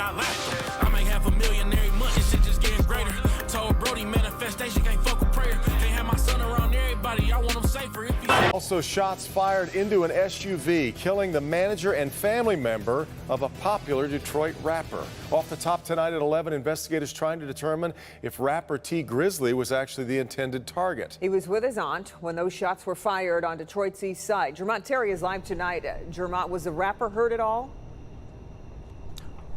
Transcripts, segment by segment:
I laughed. I may have a million every month, this shit just getting greater. Told Brody manifestation can't fuck with prayer. Can't have my son around everybody, I want him safer if he... Also shots fired into an SUV, killing the manager and family member of a popular Detroit rapper. Off the top tonight at 11, investigators trying to determine if rapper T. Grizzly was actually the intended target. He was with his aunt when those shots were fired on Detroit's east side. Jermont Terry is live tonight. Jermont, was the rapper hurt at all?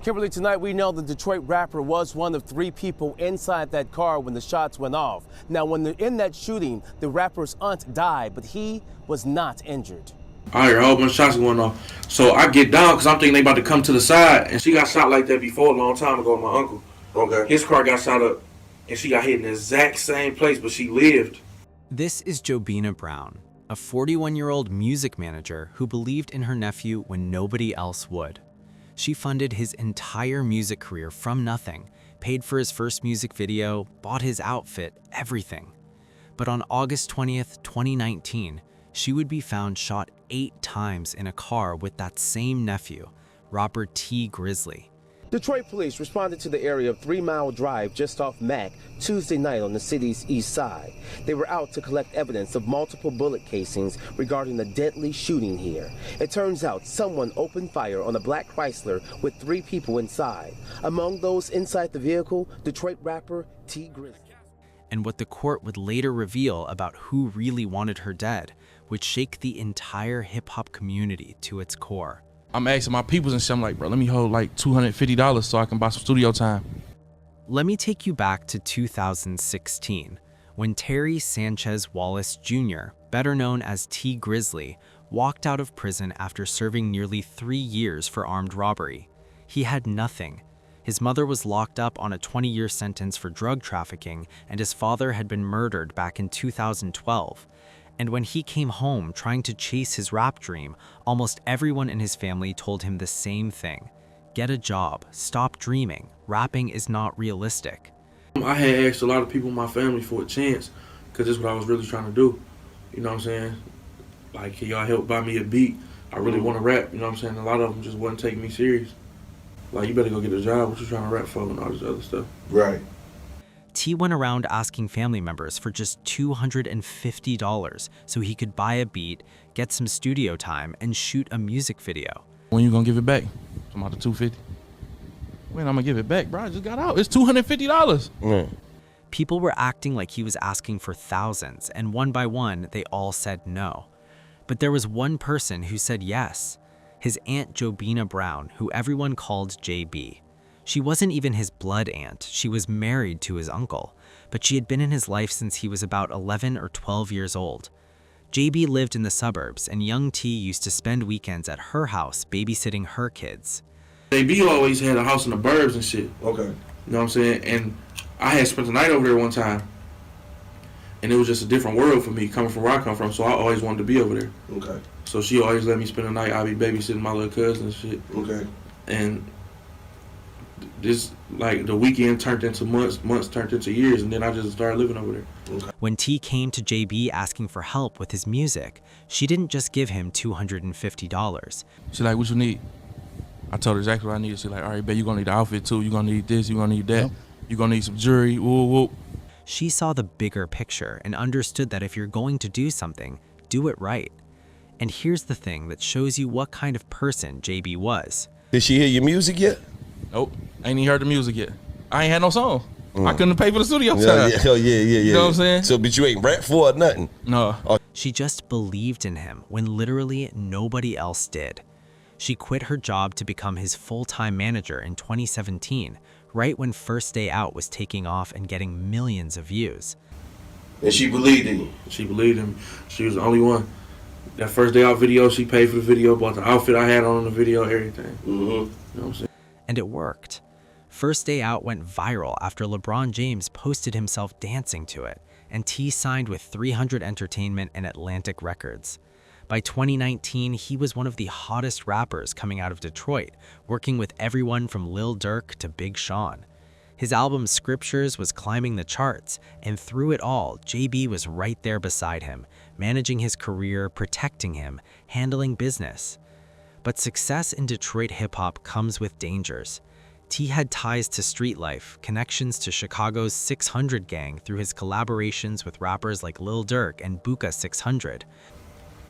Kimberly, tonight we know the Detroit rapper was one of 3 people inside that car when the shots went off. Now, in that shooting, the rapper's aunt died, but he was not injured. I hear a whole bunch of shots going off. So I get down because I'm thinking they about to come to the side. And she got shot like that before a long time ago with my uncle. Okay. His car got shot up and she got hit in the exact same place, but she lived. This is Jobina Brown, a 41-year-old music manager who believed in her nephew when nobody else would. She funded his entire music career from nothing, paid for his first music video, bought his outfit, everything. But on August 20th, 2019, she would be found shot 8 times in a car with that same nephew, rapper T. Grizzly. Detroit police responded to the area of 3 Mile Drive just off Mack Tuesday night on the city's east side. They were out to collect evidence of multiple bullet casings regarding the deadly shooting here. It turns out someone opened fire on a black Chrysler with 3 people inside. Among those inside the vehicle, Detroit rapper T. Grizzly. And what the court would later reveal about who really wanted her dead would shake the entire hip-hop community to its core. I'm asking my peoples and shit, I'm like, bro, let me hold like $250 so I can buy some studio time. Let me take you back to 2016, when Terry Sanchez Wallace Jr., better known as T. Grizzly, walked out of prison after serving nearly 3 years for armed robbery. He had nothing. His mother was locked up on a 20-year sentence for drug trafficking, and his father had been murdered back in 2012. And when he came home trying to chase his rap dream, almost everyone in his family told him the same thing. Get a job, stop dreaming, rapping is not realistic. I had asked a lot of people in my family for a chance, because this is what I was really trying to do. You know what I'm saying? Like, can y'all help buy me a beat? I really want to rap, you know what I'm saying? A lot of them just wasn't taking me serious. Like, you better go get a job, what you trying to rap for, and all this other stuff. Right. T went around asking family members for just $250 so he could buy a beat, get some studio time, and shoot a music video. When you gonna give it back? I'm out to $250. When I'm gonna give it back, bro? I just got out. It's $250. People were acting like he was asking for thousands, and one by one, they all said no. But there was one person who said yes, his Aunt Jobina Brown, who everyone called JB. She wasn't even his blood aunt, she was married to his uncle, but she had been in his life since he was about 11 or 12 years old. JB lived in the suburbs, and young T used to spend weekends at her house babysitting her kids. JB always had a house in the burbs and shit. Okay. You know what I'm saying? And I had spent the night over there one time, and it was just a different world for me coming from where I come from, so I always wanted to be over there. Okay. So she always let me spend the night. I'd be babysitting my little cousin and shit. Okay. And this, like, the weekend turned into months, months turned into years, and then I just started living over there. Okay. When T came to JB asking for help with his music, she didn't just give him $250. She like, what you need? I told her exactly what I needed. She like, all right, babe, you're gonna need the outfit too. You're gonna need this, you're gonna need that. Yep. You're gonna need some jewelry, whoop, whoop. She saw the bigger picture and understood that if you're going to do something, do it right. And here's the thing that shows you what kind of person JB was. Did she hear your music yet? Nope, I ain't even heard the music yet. I ain't had no song. I couldn't pay for the studio time. Yeah. You know what I'm saying? So, but you ain't rap for it, nothing? No. She just believed in him when literally nobody else did. She quit her job to become his full-time manager in 2017, right when First Day Out was taking off and getting millions of views. And she believed in you? She believed in me. She was the only one. That First Day Out video, she paid for the video, bought the outfit I had on in the video, everything. Mm-hmm. You know what I'm saying? And it worked. First Day Out went viral after LeBron James posted himself dancing to it, and T signed with 300 Entertainment and Atlantic Records. By 2019, he was one of the hottest rappers coming out of Detroit, working with everyone from Lil Durk to Big Sean. His album Scriptures was climbing the charts, and through it all, JB was right there beside him, managing his career, protecting him, handling business. But success in Detroit hip-hop comes with dangers. T had ties to street life, connections to Chicago's 600 gang through his collaborations with rappers like Lil Durk and Buka 600.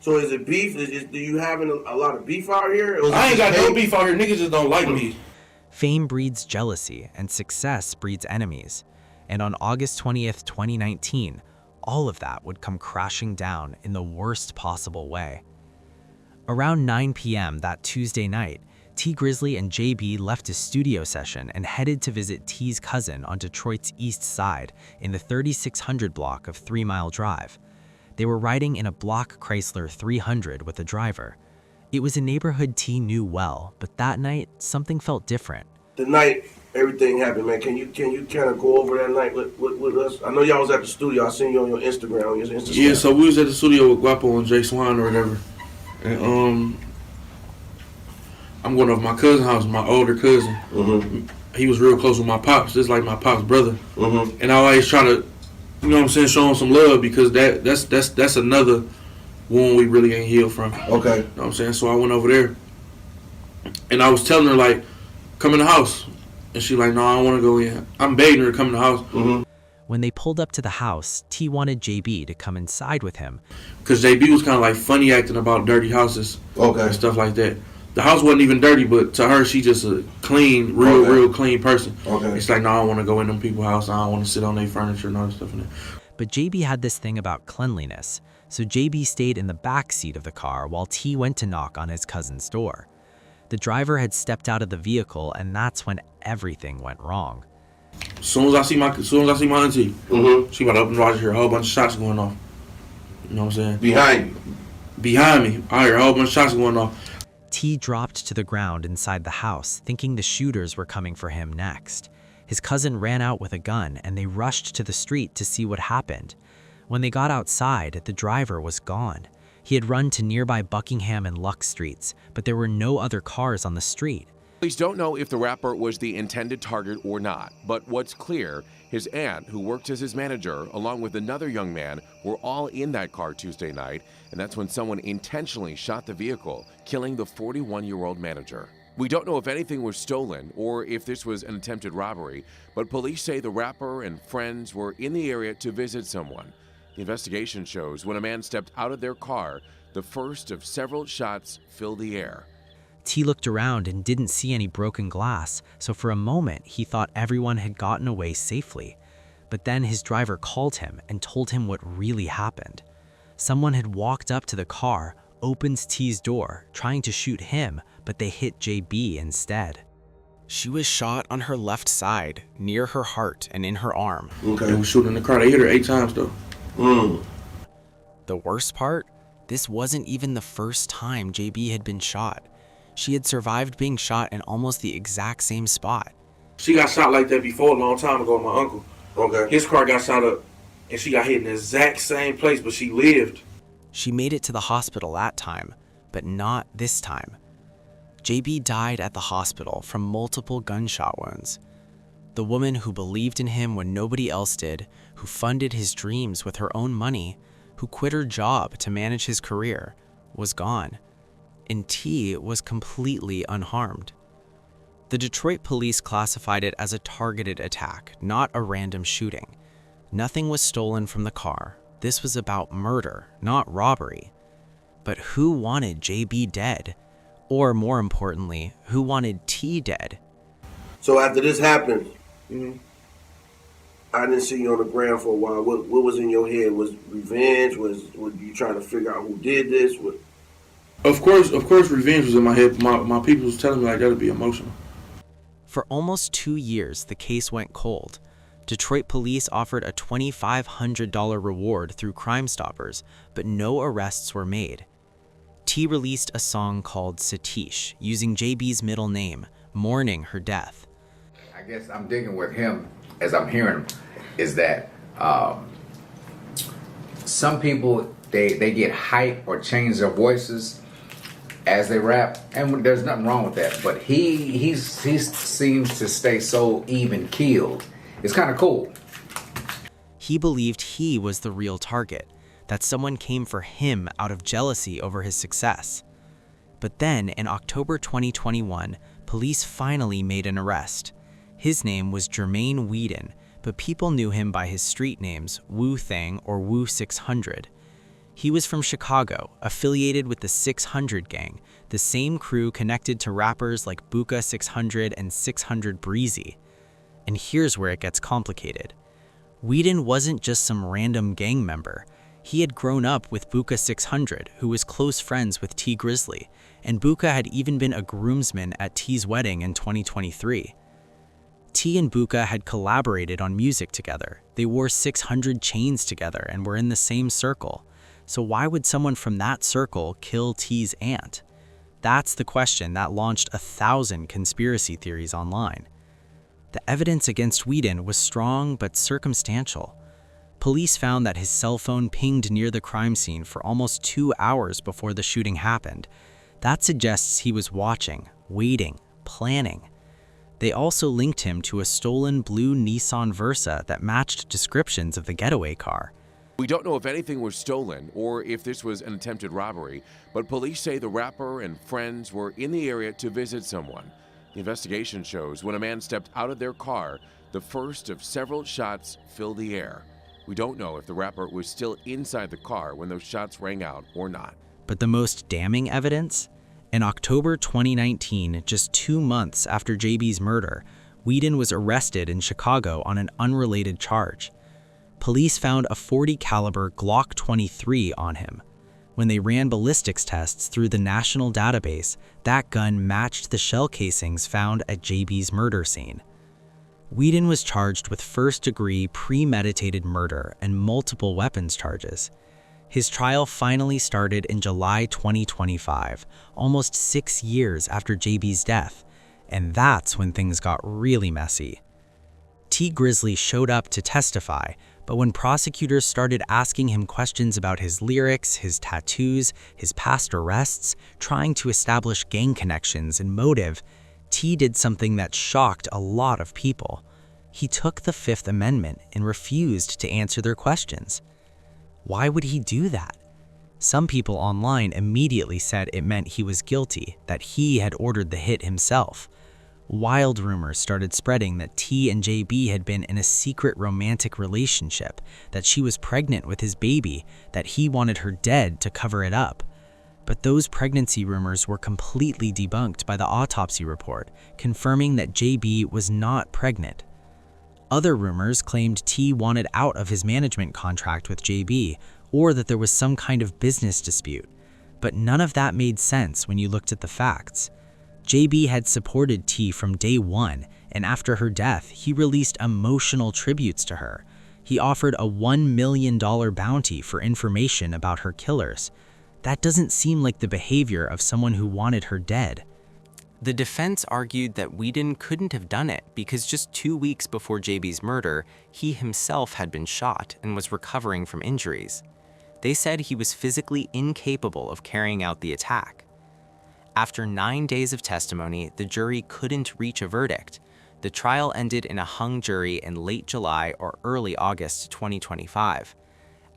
So is it beef? Do you having a lot of beef out here? I ain't got no beef out here. Niggas just don't like me. Fame breeds jealousy, and success breeds enemies. And on August 20th, 2019, all of that would come crashing down in the worst possible way. Around 9 p.m. that Tuesday night, T Grizzly and JB left a studio session and headed to visit T's cousin on Detroit's east side in the 3600 block of 3 Mile Drive. They were riding in a block Chrysler 300 with a driver. It was a neighborhood T knew well, but that night, something felt different. The night everything happened, man. Can you kind of go over that night with us? I know y'all was at the studio. I seen you on your Instagram, on your Instagram. Yeah, so we was at the studio with Guapo and Jay Swan or whatever. And I'm going over my cousin's house, my older cousin. Mm-hmm. He was real close with my pops, just like my pops' brother. Mm-hmm. And I always try to, you know what I'm saying, show him some love because that's another wound we really ain't healed from. Okay. You know what I'm saying? So I went over there and I was telling her, like, come in the house. And she like, no, I don't want to go in. I'm begging her to come in the house. Mm-hmm. When they pulled up to the house, T wanted JB to come inside with him. Because JB was kind of like funny acting about dirty houses. Okay. And stuff like that. The house wasn't even dirty, but to her, she just a clean, real clean person. Okay. It's like, no, I don't want to go in them people's house. I don't want to sit on their furniture and all that stuff in there. But JB had this thing about cleanliness, so JB stayed in the back seat of the car while T went to knock on his cousin's door. The driver had stepped out of the vehicle, and that's when everything went wrong. As soon as I see my auntie, mm-hmm. She about to open the door, I hear a whole bunch of shots going off. You know what I'm saying? Behind you? Behind me. I hear a whole bunch of shots going off. T dropped to the ground inside the house, thinking the shooters were coming for him next. His cousin ran out with a gun, and they rushed to the street to see what happened. When they got outside, the driver was gone. He had run to nearby Buckingham and Luck streets, but there were no other cars on the street. Police don't know if the rapper was the intended target or not, but what's clear, his aunt, who worked as his manager, along with another young man, were all in that car Tuesday night, and that's when someone intentionally shot the vehicle, killing the 41-year-old manager. We don't know if anything was stolen or if this was an attempted robbery, but police say the rapper and friends were in the area to visit someone. The investigation shows when a man stepped out of their car, the first of several shots filled the air. T looked around and didn't see any broken glass, so for a moment he thought everyone had gotten away safely. But then his driver called him and told him what really happened. Someone had walked up to the car, opened T's door, trying to shoot him, but they hit JB instead. She was shot on her left side, near her heart and in her arm. Okay. They were shooting in the car. They hit her 8 times though. The worst part? This wasn't even the first time JB had been shot. She had survived being shot in almost the exact same spot. She got shot like that before a long time ago with my uncle. Okay. His car got shot up and she got hit in the exact same place, but she lived. She made it to the hospital that time, but not this time. JB died at the hospital from multiple gunshot wounds. The woman who believed in him when nobody else did, who funded his dreams with her own money, who quit her job to manage his career, was gone. And T was completely unharmed. The Detroit police classified it as a targeted attack, not a random shooting. Nothing was stolen from the car. This was about murder, not robbery. But who wanted JB dead? Or more importantly, who wanted T dead? So after this happened, I didn't see you on the ground for a while. What was in your head? Was revenge? Was you trying to figure out who did this? Of course, revenge was in my head. My people was telling me like that'd be emotional. For almost 2 years, the case went cold. Detroit police offered a $2,500 reward through Crime Stoppers, but no arrests were made. T released a song called Satish, using JB's middle name, mourning her death. I guess I'm digging with him, as I'm hearing him, is that some people, they get hype or change their voices as they rap, and there's nothing wrong with that. But he seems to stay so even keeled. It's kind of cool. He believed he was the real target, that someone came for him out of jealousy over his success. But then, in October 2021, police finally made an arrest. His name was Jermaine Weeden, but people knew him by his street names Wu Thang or Wu 600. He was from Chicago, affiliated with the 600 gang, the same crew connected to rappers like Buka 600 and 600 Breezy. And here's where it gets complicated. Weeden wasn't just some random gang member. He had grown up with Buka 600, who was close friends with T Grizzly, and Buka had even been a groomsman at T's wedding in 2023. T and Buka had collaborated on music together. They wore 600 chains together and were in the same circle. So why would someone from that circle kill T's aunt? That's the question that launched 1,000 conspiracy theories online. The evidence against Weeden was strong but circumstantial. Police found that his cell phone pinged near the crime scene for almost 2 hours before the shooting happened. That suggests he was watching, waiting, planning. They also linked him to a stolen blue Nissan Versa that matched descriptions of the getaway car. We don't know if anything was stolen or if this was an attempted robbery, but police say the rapper and friends were in the area to visit someone. The investigation shows when a man stepped out of their car, the first of several shots filled the air. We don't know if the rapper was still inside the car when those shots rang out or not. But the most damning evidence? In October 2019, just 2 months after JB's murder, Weeden was arrested in Chicago on an unrelated charge. Police found a .40 caliber Glock 23 on him. When they ran ballistics tests through the national database, that gun matched the shell casings found at JB's murder scene. Weeden was charged with first-degree premeditated murder and multiple weapons charges. His trial finally started in July 2025, almost 6 years after JB's death, and that's when things got really messy. T Grizzly showed up to testify, but when prosecutors started asking him questions about his lyrics, his tattoos, his past arrests, trying to establish gang connections and motive, T did something that shocked a lot of people. He took the Fifth Amendment and refused to answer their questions. Why would he do that? Some people online immediately said it meant he was guilty, that he had ordered the hit himself. Wild rumors started spreading that T and JB had been in a secret romantic relationship, that she was pregnant with his baby, that he wanted her dead to cover it up. But those pregnancy rumors were completely debunked by the autopsy report, confirming that JB was not pregnant. Other rumors claimed T wanted out of his management contract with JB, or that there was some kind of business dispute. But none of that made sense when you looked at the facts. JB had supported T from day one, and after her death, he released emotional tributes to her. He offered a $1 million bounty for information about her killers. That doesn't seem like the behavior of someone who wanted her dead. The defense argued that Weeden couldn't have done it because just 2 weeks before JB's murder, he himself had been shot and was recovering from injuries. They said he was physically incapable of carrying out the attack. After 9 days of testimony, the jury couldn't reach a verdict. The trial ended in a hung jury in late July or early August 2025.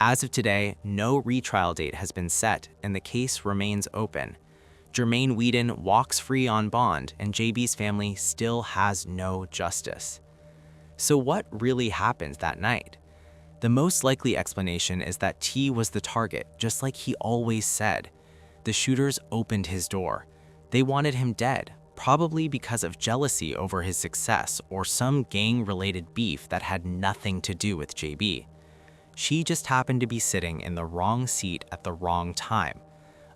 As of today, no retrial date has been set and the case remains open. Jermaine Weeden walks free on bond and JB's family still has no justice. So what really happened that night? The most likely explanation is that T was the target, just like he always said. The shooters opened his door. They wanted him dead, probably because of jealousy over his success or some gang-related beef that had nothing to do with JB. She just happened to be sitting in the wrong seat at the wrong time.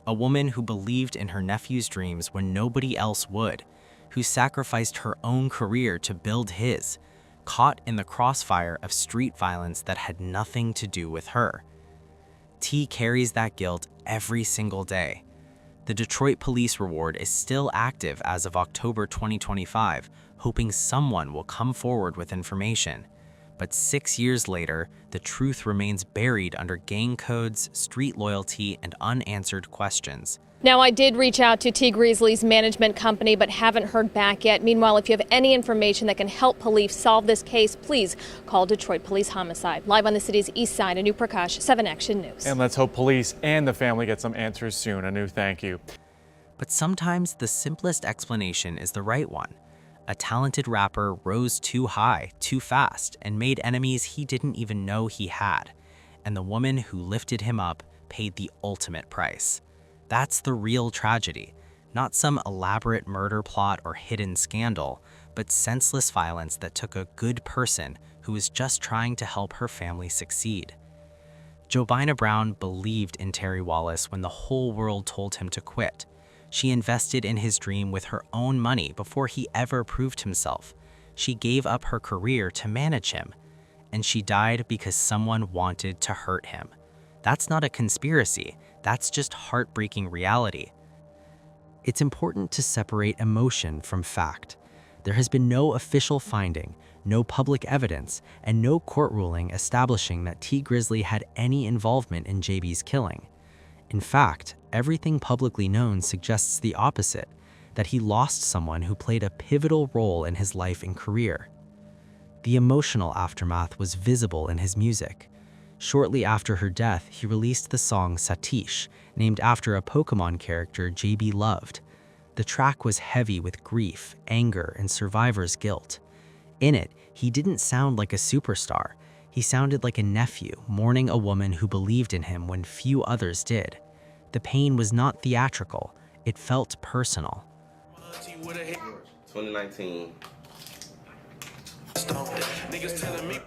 A woman who believed in her nephew's dreams when nobody else would, who sacrificed her own career to build his, caught in the crossfire of street violence that had nothing to do with her. T carries that guilt every single day. The Detroit Police Reward is still active as of October 2025, hoping someone will come forward with information. But 6 years later, the truth remains buried under gang codes, street loyalty, and unanswered questions. Now, I did reach out to T Grizzly's management company, but haven't heard back yet. Meanwhile, if you have any information that can help police solve this case, please call Detroit Police Homicide. Live on the city's east side, Anu Prakash, 7 Action News. And let's hope police and the family get some answers soon. Anu, thank you. But sometimes the simplest explanation is the right one. A talented rapper rose too high, too fast, and made enemies he didn't even know he had. And the woman who lifted him up paid the ultimate price. That's the real tragedy, not some elaborate murder plot or hidden scandal, but senseless violence that took a good person who was just trying to help her family succeed. Jobina Brown believed in Terry Wallace when the whole world told him to quit. She invested in his dream with her own money before he ever proved himself. She gave up her career to manage him. And she died because someone wanted to hurt him. That's not a conspiracy. That's just heartbreaking reality. It's important to separate emotion from fact. There has been no official finding, no public evidence, and no court ruling establishing that T. Grizzly had any involvement in JB's killing. In fact, everything publicly known suggests the opposite, that he lost someone who played a pivotal role in his life and career. The emotional aftermath was visible in his music. Shortly after her death, he released the song Satish, named after a Pokemon character JB loved. The track was heavy with grief, anger, and survivor's guilt. In it, he didn't sound like a superstar. He sounded like a nephew mourning a woman who believed in him when few others did. The pain was not theatrical, it felt personal. 2019.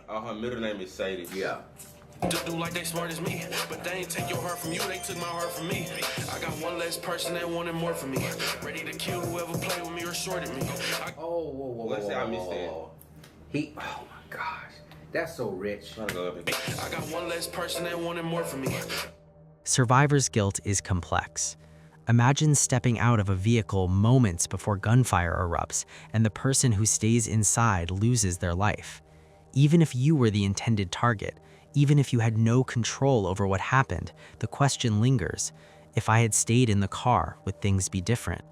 Her middle name is Sadie. Yeah. Just do like they smart as me, but they ain't take your heart from you, they took my heart from me. I got one less person that wanted more from me, ready to kill whoever played with me or shorted me. Let's say I missed that. Oh my gosh, that's so rich. I got one less person that wanted more from me. Survivor's guilt is complex. Imagine stepping out of a vehicle moments before gunfire erupts and the person who stays inside loses their life. Even if you were the intended target, even if you had no control over what happened, the question lingers, if I had stayed in the car, would things be different?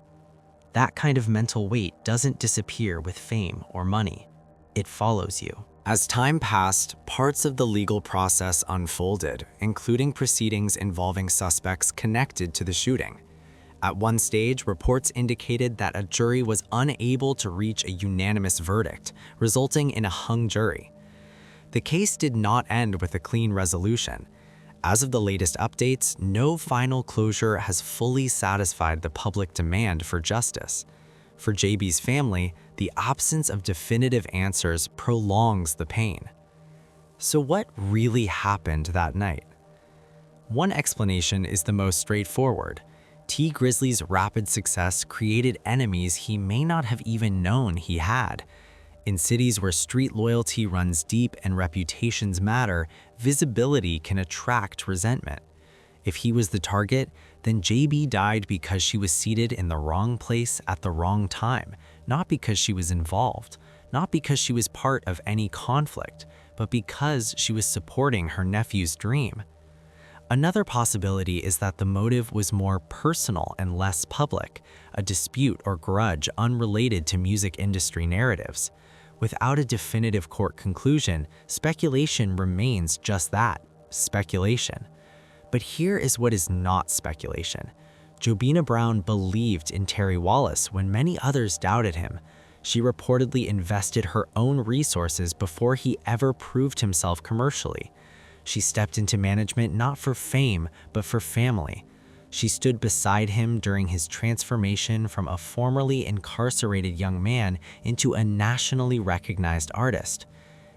That kind of mental weight doesn't disappear with fame or money. It follows you. As time passed, parts of the legal process unfolded, including proceedings involving suspects connected to the shooting. At one stage, reports indicated that a jury was unable to reach a unanimous verdict, resulting in a hung jury. The case did not end with a clean resolution. As of the latest updates, no final closure has fully satisfied the public demand for justice. For JB's family, the absence of definitive answers prolongs the pain. So what really happened that night? One explanation is the most straightforward. T. Grizzly's rapid success created enemies he may not have even known he had. In cities where street loyalty runs deep and reputations matter, visibility can attract resentment. If he was the target, then JB died because she was seated in the wrong place at the wrong time, not because she was involved, not because she was part of any conflict, but because she was supporting her nephew's dream. Another possibility is that the motive was more personal and less public, a dispute or grudge unrelated to music industry narratives. Without a definitive court conclusion, speculation remains just that, speculation. But here is what is not speculation. Jobina Brown believed in Terry Wallace when many others doubted him. She reportedly invested her own resources before he ever proved himself commercially. She stepped into management not for fame, but for family. She stood beside him during his transformation from a formerly incarcerated young man into a nationally recognized artist.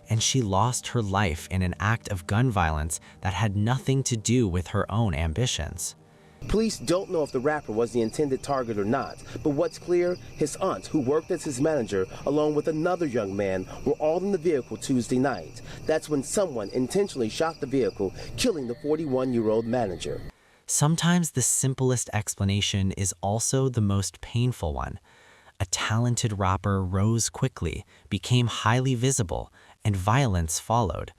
And she lost her life in an act of gun violence that had nothing to do with her own ambitions. Police don't know if the rapper was the intended target or not, but what's clear, his aunt, who worked as his manager, along with another young man, were all in the vehicle Tuesday night. That's when someone intentionally shot the vehicle, killing the 41-year-old manager. Sometimes the simplest explanation is also the most painful one. A talented rapper rose quickly, became highly visible, and violence followed.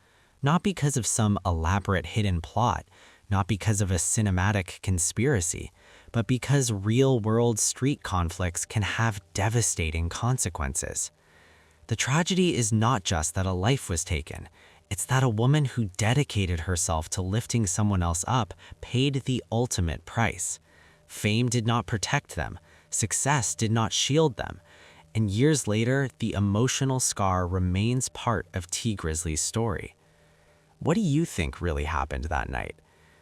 Not because of some elaborate hidden plot, not because of a cinematic conspiracy, but because real-world street conflicts can have devastating consequences. The tragedy is not just that a life was taken, it's that a woman who dedicated herself to lifting someone else up paid the ultimate price. Fame did not protect them, Success did not shield them, and years later, the emotional scar remains part of T. Grizzly's story. What do you think really happened that night?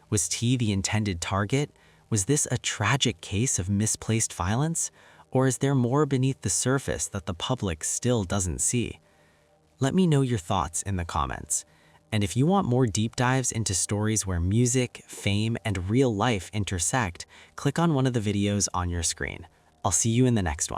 Was T the intended target? Was this a tragic case of misplaced violence? Or is there more beneath the surface that the public still doesn't see? Let me know your thoughts in the comments. And if you want more deep dives into stories where music, fame, and real life intersect, click on one of the videos on your screen. I'll see you in the next one.